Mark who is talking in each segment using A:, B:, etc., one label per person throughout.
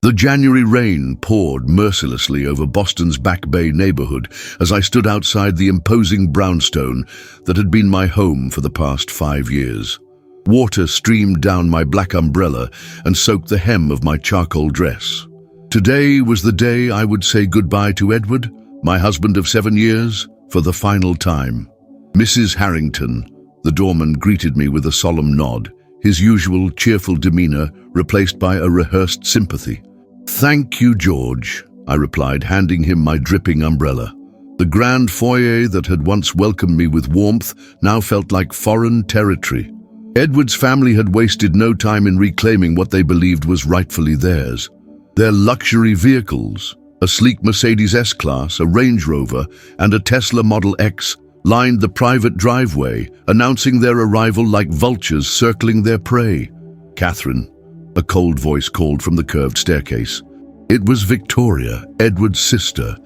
A: The January rain poured mercilessly over Boston's Back Bay neighborhood as I stood outside the imposing brownstone that had been my home for the past 5 years. Water streamed down my black umbrella and soaked the hem of my charcoal dress. Today was the day I would say goodbye to Edward, my husband of 7 years, for the final time. Mrs. Harrington, the doorman, greeted me with a solemn nod, his usual cheerful demeanor replaced by a rehearsed sympathy. "Thank you, George," I replied, handing him my dripping umbrella. The grand foyer that had once welcomed me with warmth now felt like foreign territory. Edward's family had wasted no time in reclaiming what they believed was rightfully theirs. Their luxury vehicles, a sleek Mercedes S-Class, a Range Rover, and a Tesla Model X, lined the private driveway, announcing their arrival like vultures circling their prey. "Catherine," a cold voice called from the curved staircase. It was Victoria, Edward's sister,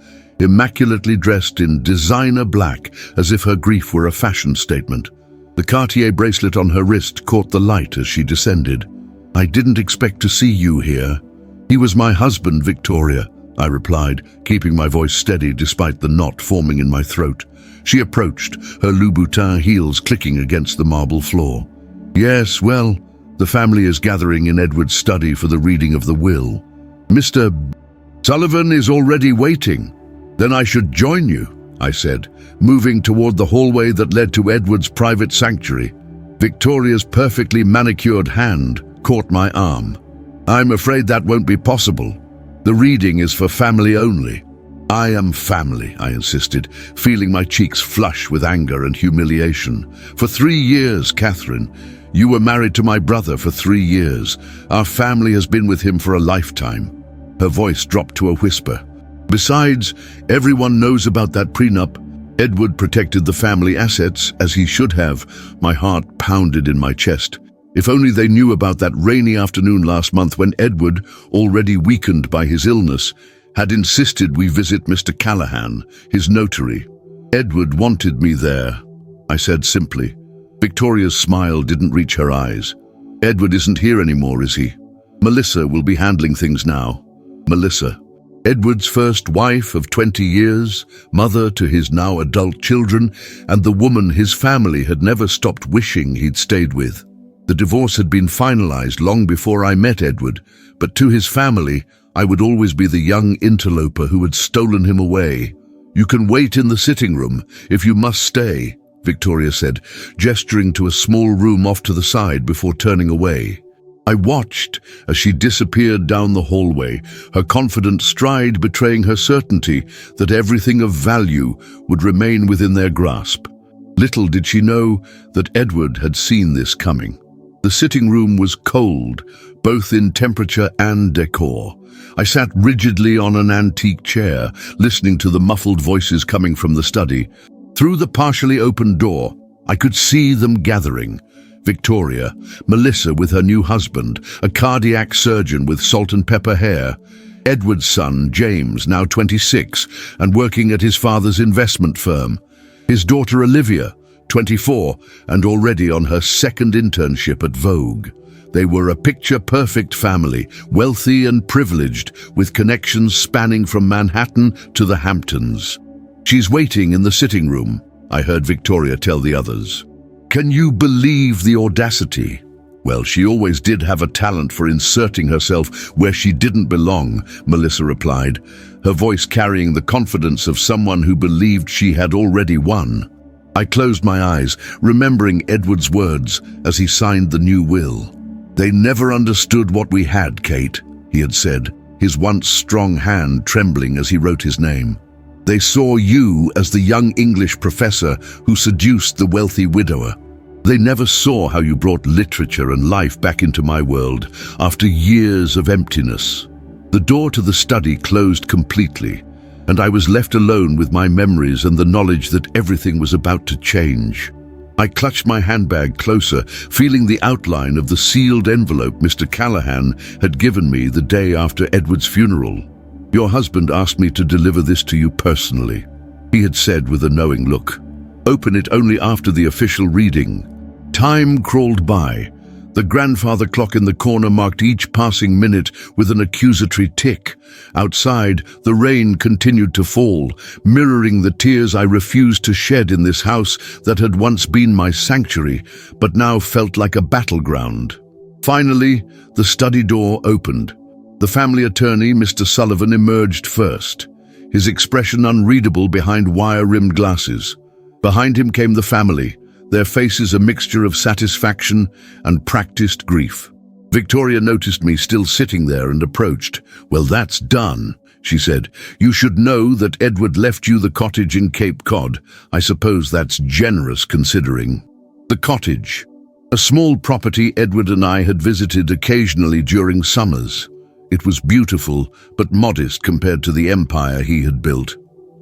A: immaculately dressed in designer black, as if her grief were a fashion statement. The Cartier bracelet on her wrist caught the light as she descended. "I didn't expect to see you here." "He was my husband, Victoria," I replied, keeping my voice steady despite the knot forming in my throat. She approached, her Louboutin heels clicking against the marble floor. "Yes, well, the family is gathering in Edward's study for the reading of the will. Mr. Sullivan is already waiting. Then I should join you," I said, moving toward the hallway that led to Edward's private sanctuary. Victoria's perfectly manicured hand caught my arm. "I'm afraid that won't be possible. The reading is for family only." "I am family," I insisted, feeling my cheeks flush with anger and humiliation. "For 3 years, Catherine. You were married to my brother for 3 years. Our family has been with him for a lifetime." Her voice dropped to a whisper. "Besides, everyone knows about that prenup. Edward protected the family assets, as he should have." My heart pounded in my chest. If only they knew about that rainy afternoon last month when Edward, already weakened by his illness, had insisted we visit Mr. Callahan, his notary. "Edward wanted me there," I said simply. Victoria's smile didn't reach her eyes. "Edward isn't here anymore, is he? Melissa will be handling things now." Melissa, Edward's first wife of 20 years, mother to his now adult children, and the woman his family had never stopped wishing he'd stayed with. The divorce had been finalized long before I met Edward, but to his family, I would always be the young interloper who had stolen him away. "You can wait in the sitting room if you must stay," Victoria said, gesturing to a small room off to the side before turning away. I watched as she disappeared down the hallway, her confident stride betraying her certainty that everything of value would remain within their grasp. Little did she know that Edward had seen this coming. The sitting room was cold, both in temperature and decor. I sat rigidly on an antique chair, listening to the muffled voices coming from the study. Through the partially opened door, I could see them gathering. Victoria, Melissa with her new husband, a cardiac surgeon with salt and pepper hair, Edward's son, James, now 26, and working at his father's investment firm, his daughter Olivia, 24, and already on her second internship at Vogue. They were a picture-perfect family, wealthy and privileged, with connections spanning from Manhattan to the Hamptons. "She's waiting in the sitting room," I heard Victoria tell the others. "Can you believe the audacity?" "Well, she always did have a talent for inserting herself where she didn't belong," Melissa replied, her voice carrying the confidence of someone who believed she had already won. I closed my eyes, remembering Edward's words as he signed the new will. "They never understood what we had, Kate," he had said, his once strong hand trembling as he wrote his name. "They saw you as the young English professor who seduced the wealthy widower. They never saw how you brought literature and life back into my world after years of emptiness." The door to the study closed completely, and I was left alone with my memories and the knowledge that everything was about to change. I clutched my handbag closer, feeling the outline of the sealed envelope Mr. Callahan had given me the day after Edward's funeral. "Your husband asked me to deliver this to you personally," he had said with a knowing look. "Open it only after the official reading." Time crawled by. The grandfather clock in the corner marked each passing minute with an accusatory tick. Outside, the rain continued to fall, mirroring the tears I refused to shed in this house that had once been my sanctuary, but now felt like a battleground. Finally, the study door opened. The family attorney, Mr. Sullivan, emerged first, his expression unreadable behind wire-rimmed glasses. Behind him came the family, their faces a mixture of satisfaction and practiced grief. Victoria noticed me still sitting there and approached. "Well, that's done," she said. "You should know that Edward left you the cottage in Cape Cod. I suppose that's generous considering." The cottage, a small property Edward and I had visited occasionally during summers. It was beautiful, but modest compared to the empire he had built.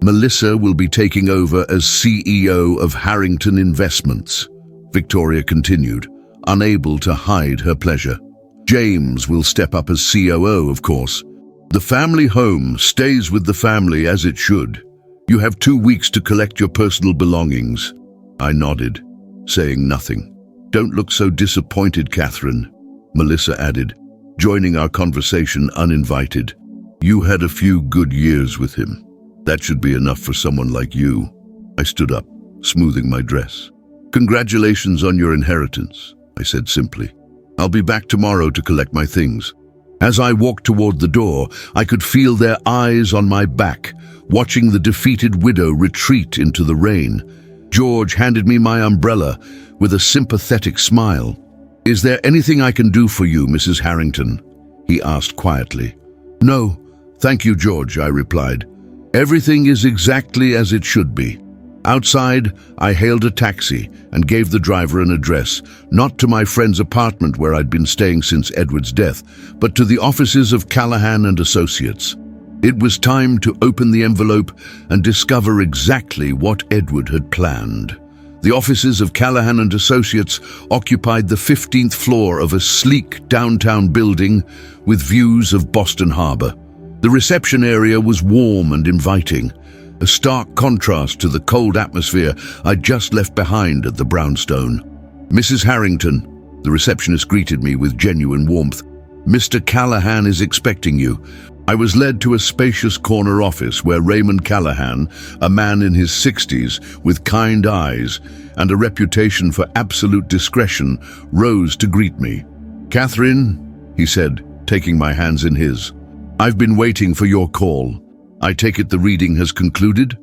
A: "Melissa will be taking over as CEO of Harrington Investments," Victoria continued, unable to hide her pleasure. "James will step up as COO, of course. The family home stays with the family as it should. You have 2 weeks to collect your personal belongings." I nodded, saying nothing. "Don't look so disappointed, Catherine," Melissa added, joining our conversation uninvited. "You had a few good years with him. That should be enough for someone like you." I stood up, smoothing my dress. "Congratulations on your inheritance," I said simply. "I'll be back tomorrow to collect my things." As I walked toward the door, I could feel their eyes on my back, watching the defeated widow retreat into the rain. George handed me my umbrella with a sympathetic smile. "Is there anything I can do for you, Mrs. Harrington?" he asked quietly. "No, thank you, George," I replied. "Everything is exactly as it should be." Outside, I hailed a taxi and gave the driver an address, not to my friend's apartment where I'd been staying since Edward's death, but to the offices of Callahan and Associates. It was time to open the envelope and discover exactly what Edward had planned. The offices of Callahan and Associates occupied the 15th floor of a sleek downtown building with views of Boston Harbor. The reception area was warm and inviting, a stark contrast to the cold atmosphere I'd just left behind at the brownstone. "Mrs. Harrington," the receptionist greeted me with genuine warmth. "Mr. Callahan is expecting you." I was led to a spacious corner office where Raymond Callahan, a man in his 60s with kind eyes and a reputation for absolute discretion, rose to greet me. "Catherine," he said, taking my hands in his, "I've been waiting for your call. I take it the reading has concluded?"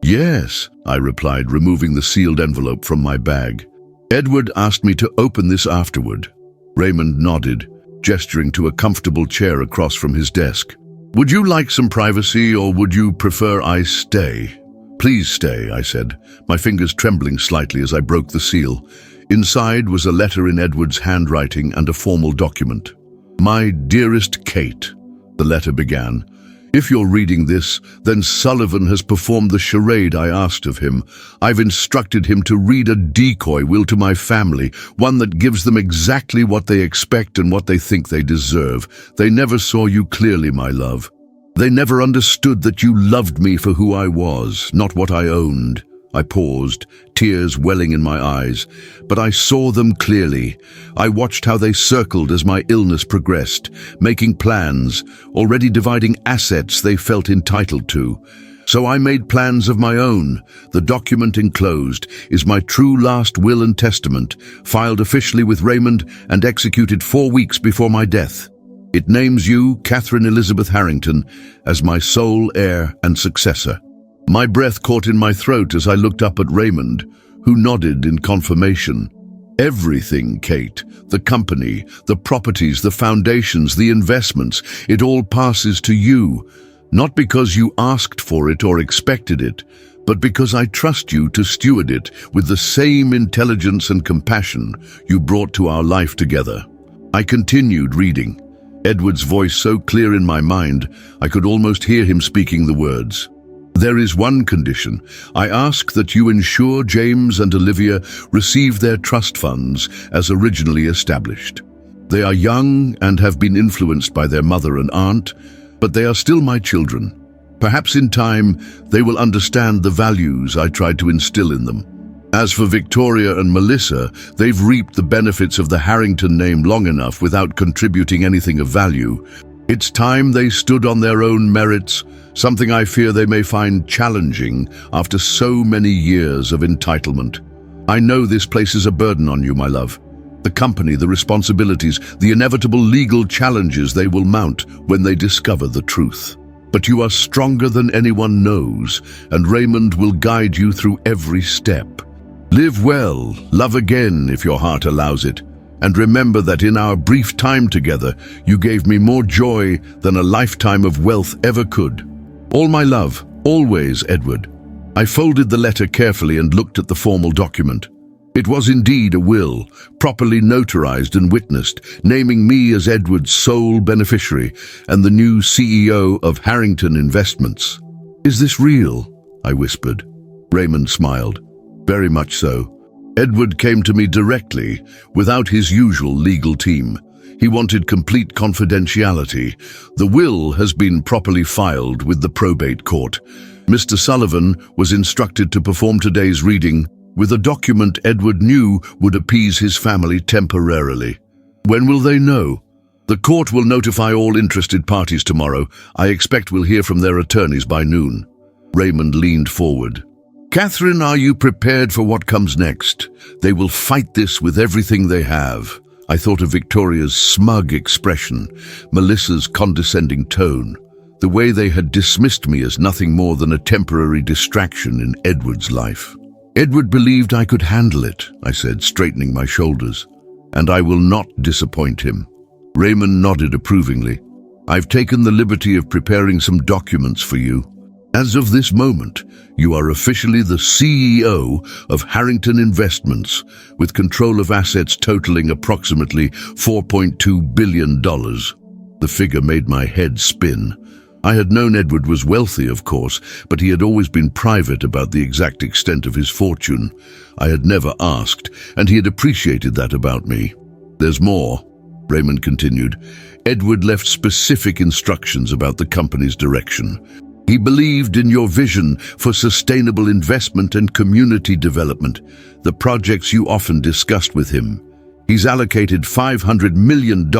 A: "Yes," I replied, removing the sealed envelope from my bag. "Edward asked me to open this afterward." Raymond nodded, gesturing to a comfortable chair across from his desk. "Would you like some privacy, or would you prefer I stay?" "Please stay," I said, my fingers trembling slightly as I broke the seal. Inside was a letter in Edward's handwriting and a formal document. "My dearest Kate," the letter began. "If you're reading this, then Sullivan has performed the charade I asked of him. I've instructed him to read a decoy will to my family, one that gives them exactly what they expect and what they think they deserve. They never saw you clearly, my love. They never understood that you loved me for who I was, not what I owned." I paused, tears welling in my eyes, but I saw them clearly. I watched how they circled as my illness progressed, making plans, already dividing assets they felt entitled to. So I made plans of my own. The document enclosed is my true last will and testament, filed officially with Raymond and executed 4 weeks before my death. It names you, Catherine Elizabeth Harrington, as my sole heir and successor. My breath caught in my throat as I looked up at Raymond, who nodded in confirmation. "Everything, Kate, the company, the properties, the foundations, the investments, it all passes to you, not because you asked for it or expected it, but because I trust you to steward it with the same intelligence and compassion you brought to our life together." I continued reading, Edward's voice so clear in my mind I could almost hear him speaking the words. "There is one condition. I ask that you ensure James and Olivia receive their trust funds as originally established. They are young and have been influenced by their mother and aunt, but they are still my children. Perhaps in time they will understand the values I tried to instill in them. As for Victoria and Melissa, they've reaped the benefits of the Harrington name long enough without contributing anything of value. It's time they stood on their own merits, something I fear they may find challenging after so many years of entitlement. I know this places a burden on you, my love. The company, the responsibilities, the inevitable legal challenges they will mount when they discover the truth. But you are stronger than anyone knows, and Raymond will guide you through every step. Live well, love again if your heart allows it, and remember that in our brief time together, you gave me more joy than a lifetime of wealth ever could. All my love, always, Edward. I folded the letter carefully and looked at the formal document. It was indeed a will, properly notarized and witnessed, naming me as Edward's sole beneficiary and the new CEO of Harrington Investments. "Is this real?" I whispered. Raymond smiled. "Very much so. Edward came to me directly, without his usual legal team. He wanted complete confidentiality. The will has been properly filed with the probate court. Mr. Sullivan was instructed to perform today's reading with a document Edward knew would appease his family temporarily. When will they know? The court will notify all interested parties tomorrow. I expect we'll hear from their attorneys by noon." Raymond leaned forward. "Catherine, are you prepared for what comes next? They will fight this with everything they have." I thought of Victoria's smug expression, Melissa's condescending tone, the way they had dismissed me as nothing more than a temporary distraction in Edward's life. "Edward believed I could handle it," I said, straightening my shoulders, "and I will not disappoint him." Raymond nodded approvingly. "I've taken the liberty of preparing some documents for you. As of this moment, you are officially the CEO of Harrington Investments, with control of assets totaling approximately $4.2 billion. The figure made my head spin. I had known Edward was wealthy, of course, but he had always been private about the exact extent of his fortune. I had never asked, and he had appreciated that about me. "There's more," Raymond continued. "Edward left specific instructions about the company's direction. He believed in your vision for sustainable investment and community development, the projects you often discussed with him. He's allocated $500 million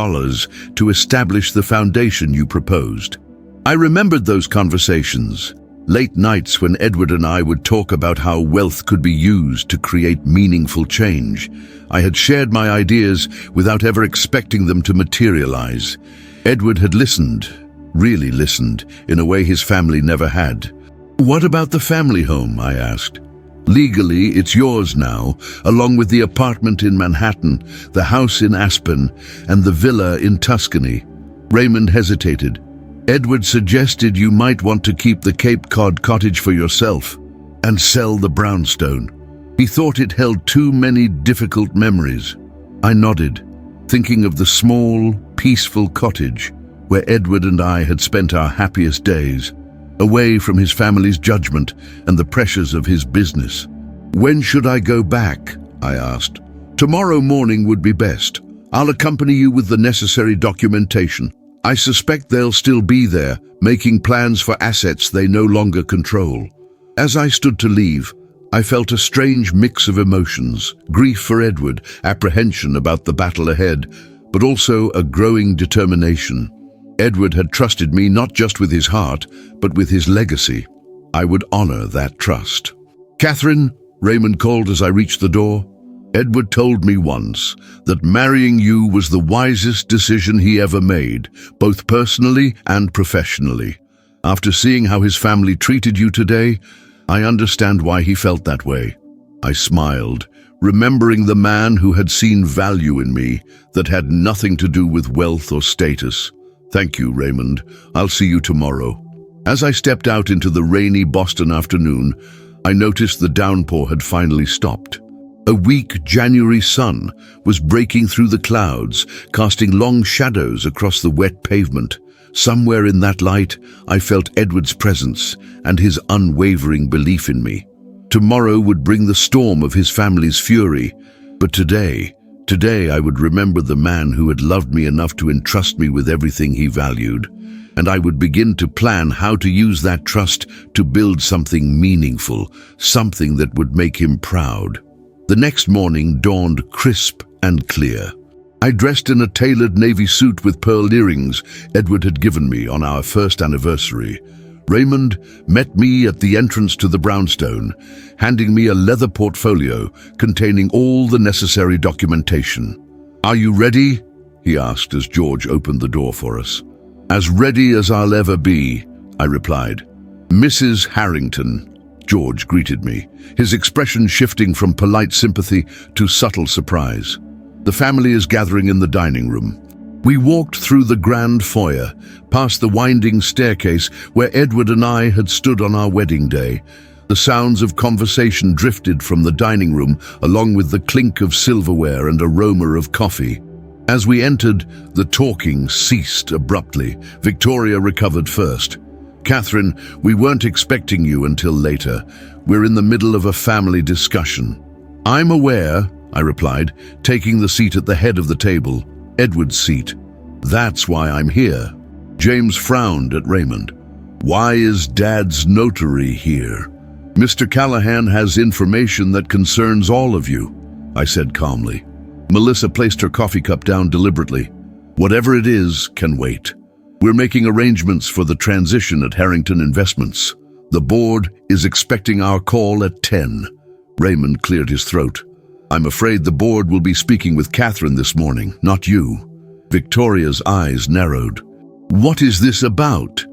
A: to establish the foundation you proposed." I remembered those conversations, late nights when Edward and I would talk about how wealth could be used to create meaningful change. I had shared my ideas without ever expecting them to materialize. Edward had listened, really listened, in a way his family never had. "What about the family home?" I asked. "Legally, it's yours now, along with the apartment in Manhattan, the house in Aspen, and the villa in Tuscany." Raymond hesitated. "Edward suggested you might want to keep the Cape Cod cottage for yourself and sell the brownstone. He thought it held too many difficult memories." I nodded, thinking of the small, peaceful cottage where Edward and I had spent our happiest days, away from his family's judgment and the pressures of his business. "When should I go back?" I asked. "Tomorrow morning would be best. I'll accompany you with the necessary documentation. I suspect they'll still be there, making plans for assets they no longer control." As I stood to leave, I felt a strange mix of emotions: grief for Edward, apprehension about the battle ahead, but also a growing determination. Edward had trusted me not just with his heart, but with his legacy. I would honor that trust. "Catherine," Raymond called as I reached the door, "Edward told me once that marrying you was the wisest decision he ever made, both personally and professionally. After seeing how his family treated you today, I understand why he felt that way." I smiled, remembering the man who had seen value in me that had nothing to do with wealth or status. "Thank you, Raymond. I'll see you tomorrow." As I stepped out into the rainy Boston afternoon, I noticed the downpour had finally stopped. A weak January sun was breaking through the clouds, casting long shadows across the wet pavement. Somewhere in that light, I felt Edward's presence and his unwavering belief in me. Tomorrow would bring the storm of his family's fury, but today I would remember the man who had loved me enough to entrust me with everything he valued. and I would begin to plan how to use that trust to build something meaningful, something that would make him proud. The next morning dawned crisp and clear. I dressed in a tailored navy suit with pearl earrings Edward had given me on our first anniversary. Raymond met me at the entrance to the brownstone, handing me a leather portfolio containing all the necessary documentation. "Are you ready?" he asked as George opened the door for us. "As ready as I'll ever be," I replied. "Mrs. Harrington," George greeted me, his expression shifting from polite sympathy to subtle surprise. "The family is gathering in the dining room." We walked through the grand foyer, past the winding staircase where Edward and I had stood on our wedding day. The sounds of conversation drifted from the dining room, along with the clink of silverware and aroma of coffee. As we entered, the talking ceased abruptly. Victoria recovered first. "Catherine, we weren't expecting you until later. We're in the middle of a family discussion." "I'm aware," I replied, taking the seat at the head of the table, Edward's seat. "That's why I'm here." James frowned at Raymond. "Why is Dad's notary here?" "Mr. Callahan has information that concerns all of you," I said calmly. Melissa placed her coffee cup down deliberately. "Whatever it is can wait. We're making arrangements for the transition at Harrington Investments. The board is expecting our call at 10. Raymond cleared his throat. "I'm afraid the board will be speaking with Catherine this morning, not you." Victoria's eyes narrowed. "What is this about?"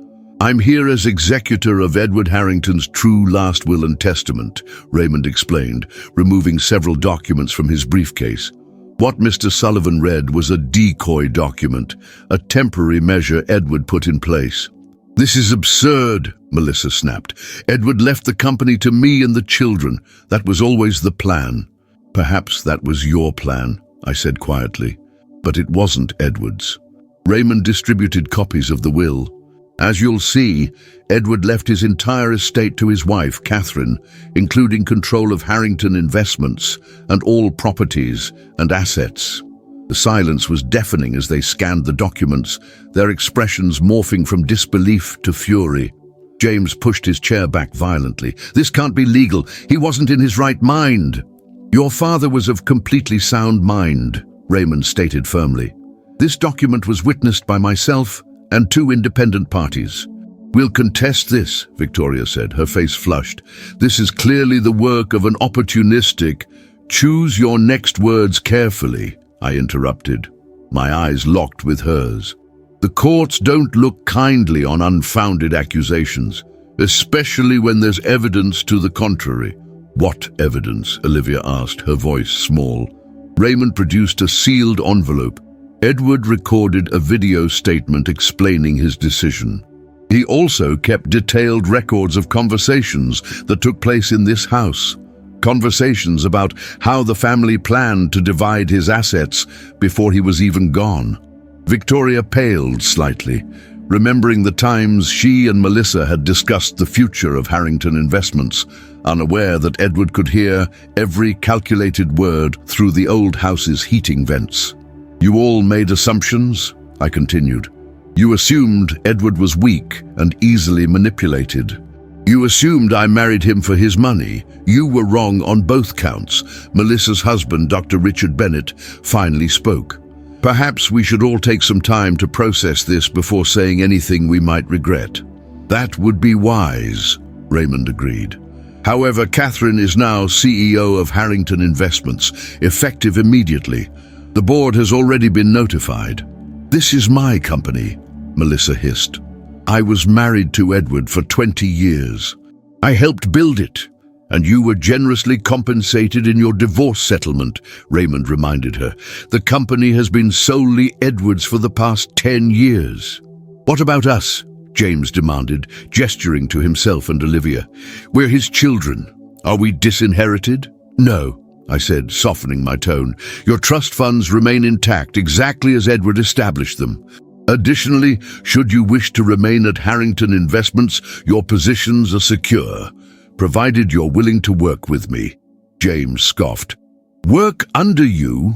A: "I'm here as executor of Edward Harrington's true last will and testament," Raymond explained, removing several documents from his briefcase. What Mr. Sullivan read was a decoy document, a temporary measure Edward put in place. "This is absurd," Melissa snapped. "Edward left the company to me and the children. That was always the plan." "Perhaps that was your plan," I said quietly, "but it wasn't Edward's." Raymond distributed copies of the will. "As you'll see, Edward left his entire estate to his wife, Catherine, including control of Harrington Investments and all properties and assets." The silence was deafening as they scanned the documents, their expressions morphing from disbelief to fury. James pushed his chair back violently. "This can't be legal. He wasn't in his right mind." "Your father was of completely sound mind," Raymond stated firmly. "This document was witnessed by myself and 2 independent parties." "We'll contest this," Victoria said, her face flushed. "This is clearly the work of an opportunistic—" "Choose your next words carefully," I interrupted. My eyes locked with hers. "The courts don't look kindly on unfounded accusations, especially when there's evidence to the contrary." "What evidence?" Olivia asked, her voice small. Raymond produced a sealed envelope. Edward recorded a video statement explaining his decision. He also kept detailed records of conversations that took place in this house. Conversations about how the family planned to divide his assets before he was even gone. Victoria paled slightly, remembering the times she and Melissa had discussed the future of Harrington Investments, unaware that Edward could hear every calculated word through the old house's heating vents. "You all made assumptions," I continued. "You assumed Edward was weak and easily manipulated. You assumed I married him for his money. You were wrong on both counts." Melissa's husband, Dr. Richard Bennett, finally spoke. "Perhaps we should all take some time to process this before saying anything we might regret." "That would be wise," Raymond agreed. "However, Catherine is now CEO of Harrington Investments, effective immediately. The board has already been notified." "This is my company," Melissa hissed. "I was married to Edward for 20 years. I helped build it, and you were generously compensated in your divorce settlement," Raymond reminded her. "The company has been solely Edward's for the past 10 years. "What about us?" James demanded, gesturing to himself and Olivia. "We're his children. Are we disinherited?" "No," I said, softening my tone. "Your trust funds remain intact, exactly as Edward established them. Additionally, should you wish to remain at Harrington Investments, your positions are secure, provided you're willing to work with me." James scoffed. "Work under you?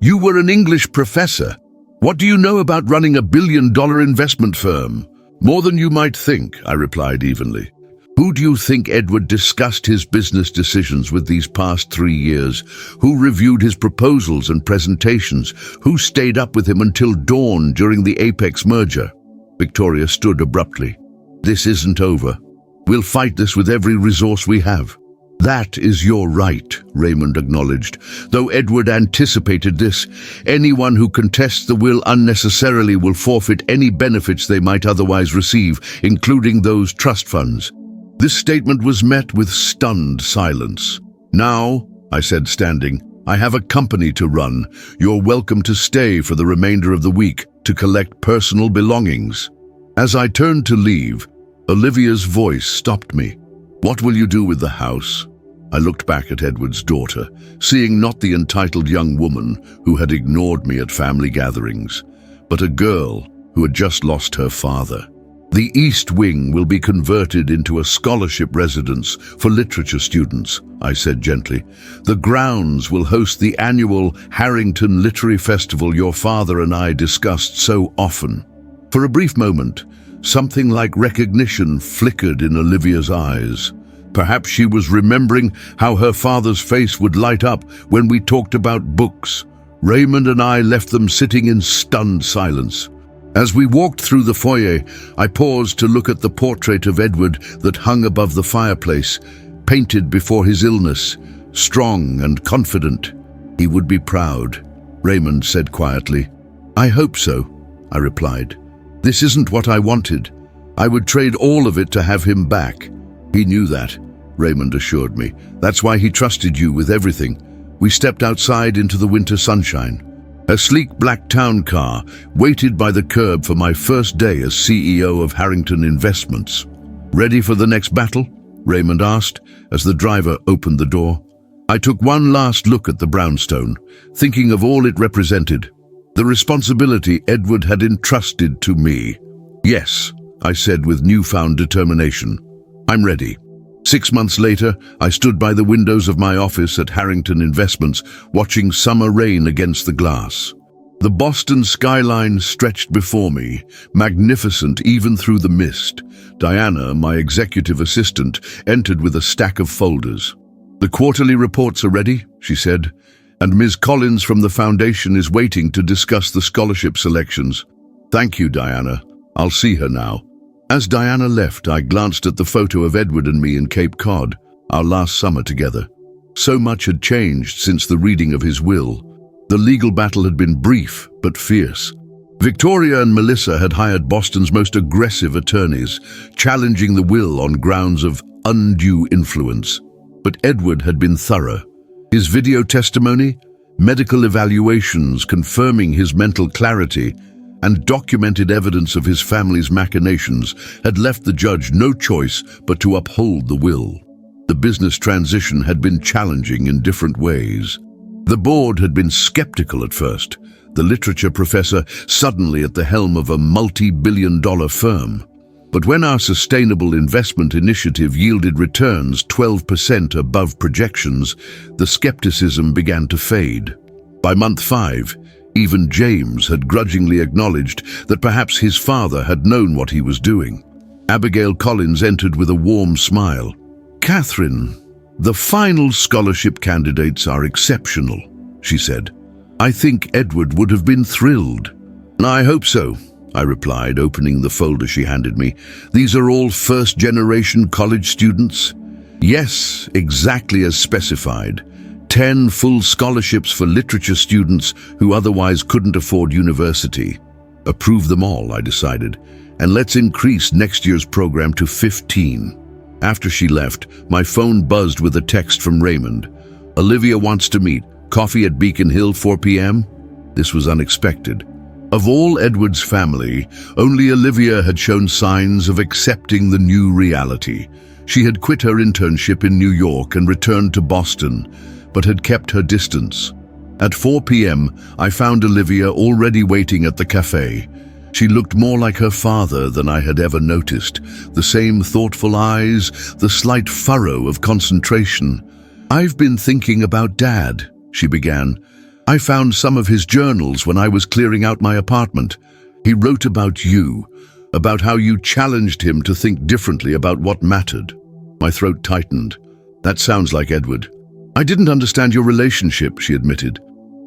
A: You were an English professor. What do you know about running a $1 billion investment firm?" More than you might think, I replied evenly. Who do you think Edward discussed his business decisions with these past 3 years? Who reviewed his proposals and presentations? Who stayed up with him until dawn during the Apex merger? Victoria stood abruptly. This isn't over. We'll fight this with every resource we have. That is your right, Raymond acknowledged. Though Edward anticipated this, anyone who contests the will unnecessarily will forfeit any benefits they might otherwise receive, including those trust funds. This statement was met with stunned silence. Now, I said, standing, I have a company to run. You're welcome to stay for the remainder of the week to collect personal belongings. As I turned to leave, Olivia's voice stopped me. What will you do with the house? I looked back at Edward's daughter, seeing not the entitled young woman who had ignored me at family gatherings, but a girl who had just lost her father. The East Wing will be converted into a scholarship residence for literature students, I said gently. The grounds will host the annual Harrington Literary Festival your father and I discussed so often. For a brief moment, something like recognition flickered in Olivia's eyes. Perhaps she was remembering how her father's face would light up when we talked about books. Raymond and I left them sitting in stunned silence. As we walked through the foyer, I paused to look at the portrait of Edward that hung above the fireplace, painted before his illness, strong and confident. He would be proud, Raymond said quietly. I hope so, I replied. This isn't what I wanted. I would trade all of it to have him back. He knew that, Raymond assured me. That's why he trusted you with everything. We stepped outside into the winter sunshine. A sleek black town car waited by the curb for my first day as CEO of Harrington Investments. Ready for the next battle? Raymond asked as the driver opened the door. I took one last look at the brownstone, thinking of all it represented. The responsibility Edward had entrusted to me. Yes, I said with newfound determination. I'm ready. 6 months later, I stood by the windows of my office at Harrington Investments, watching summer rain against the glass. The Boston skyline stretched before me, magnificent even through the mist. Diana, my executive assistant, entered with a stack of folders. The quarterly reports are ready, she said, and Ms. Collins from the foundation is waiting to discuss the scholarship selections. Thank you, Diana. I'll see her now. As Diana left, I glanced at the photo of Edward and me in Cape Cod, our last summer together. So much had changed since the reading of his will. The legal battle had been brief but fierce. Victoria and Melissa had hired Boston's most aggressive attorneys, challenging the will on grounds of undue influence. But Edward had been thorough. His video testimony, medical evaluations confirming his mental clarity, and documented evidence of his family's machinations had left the judge no choice but to uphold the will. The business transition had been challenging in different ways. The board had been skeptical at first, the literature professor suddenly at the helm of a multi-billion-dollar firm. But when our sustainable investment initiative yielded returns 12% above projections, the skepticism began to fade. By month 5, even James had grudgingly acknowledged that perhaps his father had known what he was doing. Abigail Collins entered with a warm smile. Catherine, the final scholarship candidates are exceptional, she said. I think Edward would have been thrilled. I hope so, I replied, opening the folder she handed me. These are all first-generation college students? Yes, exactly as specified. 10 full scholarships for literature students who otherwise couldn't afford university. Approve them all, I decided, and let's increase next year's program to 15. After she left, my phone buzzed with a text from Raymond. Olivia wants to meet. Coffee at Beacon Hill, 4 p.m.? This was unexpected. Of all Edward's family, only Olivia had shown signs of accepting the new reality. She had quit her internship in New York and returned to Boston, but had kept her distance. At 4 p.m., I found Olivia already waiting at the cafe. She looked more like her father than I had ever noticed. The same thoughtful eyes, the slight furrow of concentration. I've been thinking about Dad, she began. I found some of his journals when I was clearing out my apartment. He wrote about you. about how you challenged him to think differently about what mattered. My throat tightened. That sounds like Edward. I didn't understand your relationship, she admitted.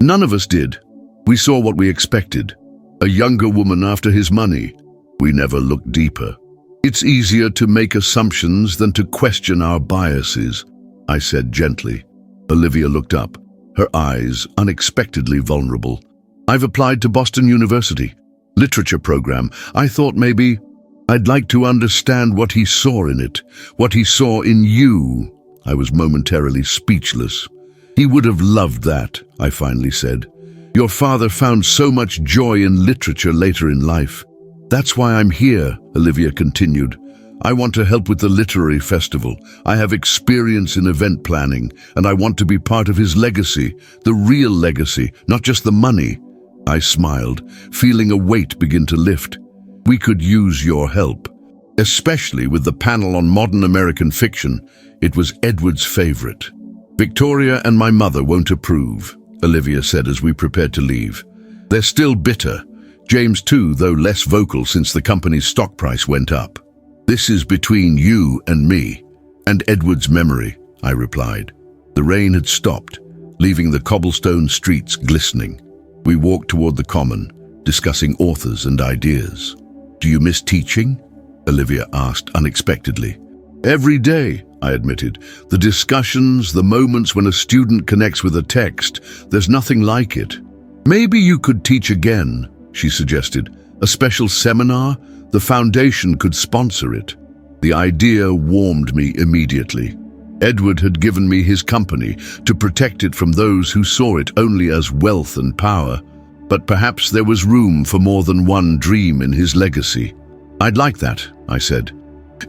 A: None of us did. We saw what we expected. A younger woman after his money. We never looked deeper. It's easier to make assumptions than to question our biases, I said gently. Olivia looked up, her eyes unexpectedly vulnerable. I've applied to Boston University. Literature program. I thought maybe I'd like to understand what he saw in it, what he saw in you. I was momentarily speechless. He would have loved that, I finally said. Your father found so much joy in literature later in life. That's why I'm here, Olivia continued. I want to help with the literary festival. I have experience in event planning, and I want to be part of his legacy, the real legacy, not just the money. I smiled, feeling a weight begin to lift. We could use your help, especially with the panel on modern American fiction. It was Edward's favorite. Victoria and my mother won't approve, Olivia said as we prepared to leave. They're still bitter. James too, though less vocal since the company's stock price went up. This is between you and me, and Edward's memory, I replied. The rain had stopped, leaving the cobblestone streets glistening. We walked toward the common, discussing authors and ideas. Do you miss teaching? Olivia asked unexpectedly. Every day, I admitted. The discussions, the moments when a student connects with a text, there's nothing like it. Maybe you could teach again, she suggested. A special seminar? The foundation could sponsor it. The idea warmed me immediately. Edward had given me his company to protect it from those who saw it only as wealth and power. But perhaps there was room for more than one dream in his legacy. I'd like that, I said.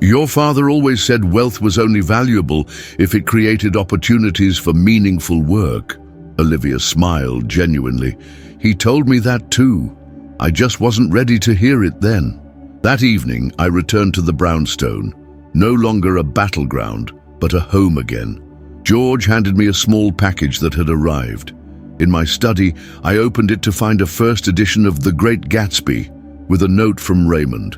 A: Your father always said wealth was only valuable if it created opportunities for meaningful work. Olivia smiled genuinely. He told me that too. I just wasn't ready to hear it then. That evening, I returned to the brownstone, no longer a battleground, but a home again. George handed me a small package that had arrived. In my study, I opened it to find a first edition of The Great Gatsby, with a note from Raymond.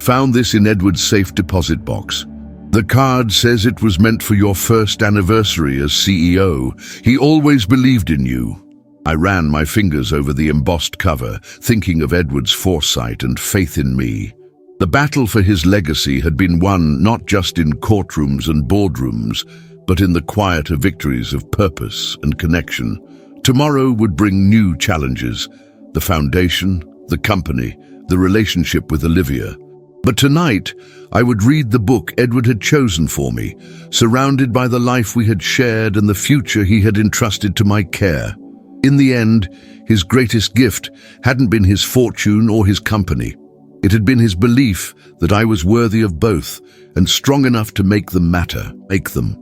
A: Found this in Edward's safe deposit box. The card says it was meant for your first anniversary as CEO. He always believed in you. I ran my fingers over the embossed cover, thinking of Edward's foresight and faith in me. The battle for his legacy had been won not just in courtrooms and boardrooms, but in the quieter victories of purpose and connection. Tomorrow would bring new challenges: the foundation, the company, the relationship with Olivia. But tonight, I would read the book Edward had chosen for me, surrounded by the life we had shared and the future he had entrusted to my care. In the end, his greatest gift hadn't been his fortune or his company. It had been his belief that I was worthy of both and strong enough to make them matter, make them.